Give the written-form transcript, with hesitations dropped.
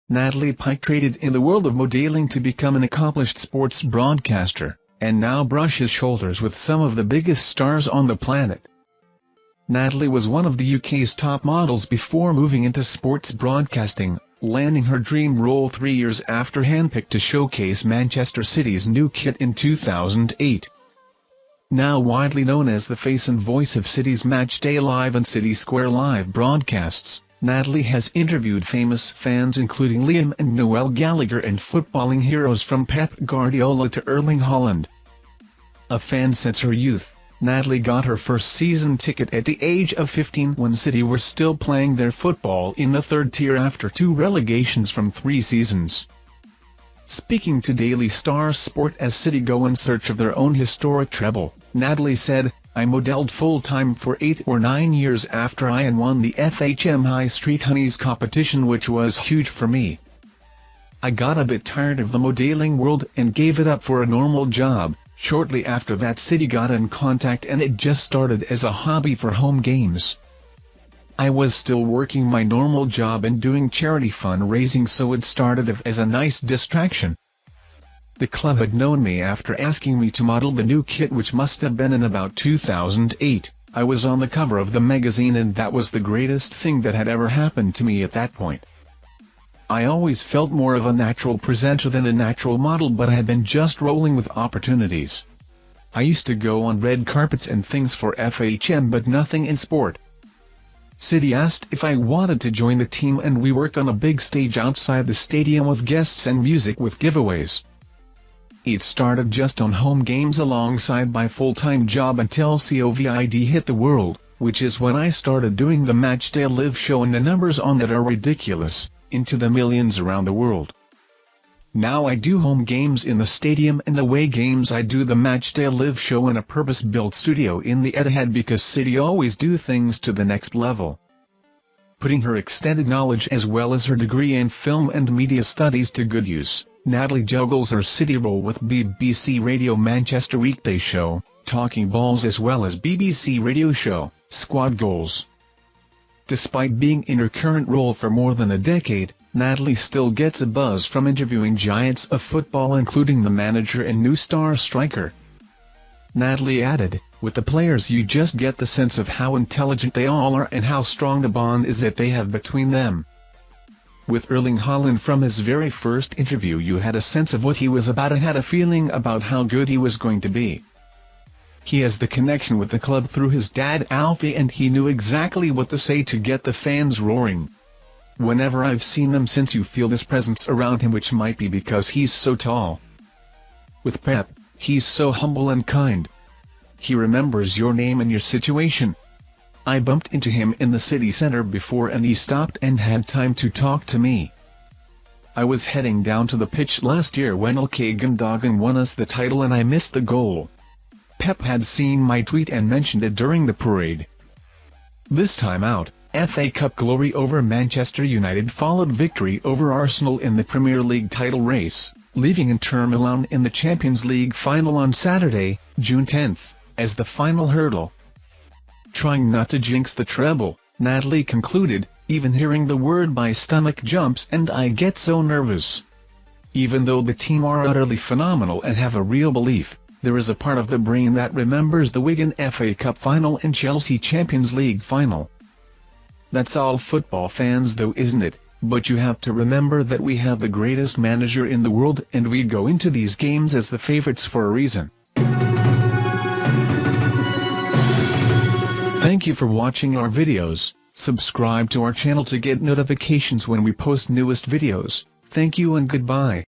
Natalie Pike traded in the world of modelling to become an accomplished sports broadcaster, and now brushes shoulders with some of the biggest stars on the planet. Natalie was one of the UK's top models before moving into sports broadcasting, landing her dream role 3 years after handpicked to showcase Manchester City's new kit in 2008. Now widely known as the face and voice of City's Matchday Live and City Square Live broadcasts, Natalie has interviewed famous fans including Liam and Noel Gallagher and footballing heroes from Pep Guardiola to Erling Haaland. A fan since her youth, Natalie got her first season ticket at the age of 15 when City were still playing their football in the third tier after 2 relegations from 3 seasons. Speaking to Daily Star Sport as City go in search of their own historic treble, Natalie said, "I modelled full-time for 8 or 9 years after I won the FHM High Street Honeys competition, which was huge for me. I got a bit tired of the modelling world and gave it up for a normal job. Shortly after that City got in contact and it just started as a hobby for home games. I was still working my normal job and doing charity fundraising, so it started as a nice distraction. The club had known me after asking me to model the new kit, which must have been in about 2008. I was on the cover of the magazine and that was the greatest thing that had ever happened to me at that point. I always felt more of a natural presenter than a natural model, but I had been just rolling with opportunities. I used to go on red carpets and things for FHM, but nothing in sport. City asked if I wanted to join the team and we work on a big stage outside the stadium with guests and music with giveaways. It started just on home games alongside my full-time job until COVID hit the world, which is when I started doing the Matchday Live show, and the numbers on that are ridiculous, into the millions around the world. Now I do home games in the stadium and away games I do the Matchday Live show in a purpose-built studio in the Etihad, because City always do things to the next level. Putting her extended knowledge as well as her degree in film and media studies to good use, Natalie juggles her City role with BBC Radio Manchester weekday show, Talking Balls, as well as BBC radio show, Squad Goals. Despite being in her current role for more than a decade, Natalie still gets a buzz from interviewing giants of football including the manager and new star striker. Natalie added, "With the players you just get the sense of how intelligent they all are and how strong the bond is that they have between them. With Erling Haaland, from his very first interview you had a sense of what he was about and had a feeling about how good he was going to be. He has the connection with the club through his dad Alfie, and he knew exactly what to say to get the fans roaring. Whenever I've seen him since, you feel this presence around him, which might be because he's so tall. With Pep, he's so humble and kind. He remembers your name and your situation. I bumped into him in the city centre before and he stopped and had time to talk to me. I was heading down to the pitch last year when Ilkay Gundogan won us the title and I missed the goal. Pep had seen my tweet and mentioned it during the parade. This time out, FA Cup glory over Manchester United followed victory over Arsenal in the Premier League title race, leaving Inter Milan in the Champions League final on Saturday, June 10th, as the final hurdle. Trying not to jinx the treble, Natalie concluded, "Even hearing the word my stomach jumps and I get so nervous. Even though the team are utterly phenomenal and have a real belief, there is a part of the brain that remembers the Wigan FA Cup final and Chelsea Champions League final. That's all football fans though, isn't it? But you have to remember that we have the greatest manager in the world and we go into these games as the favourites for a reason." Thank you for watching our videos. Subscribe to our channel to get notifications when we post newest videos. Thank you and goodbye.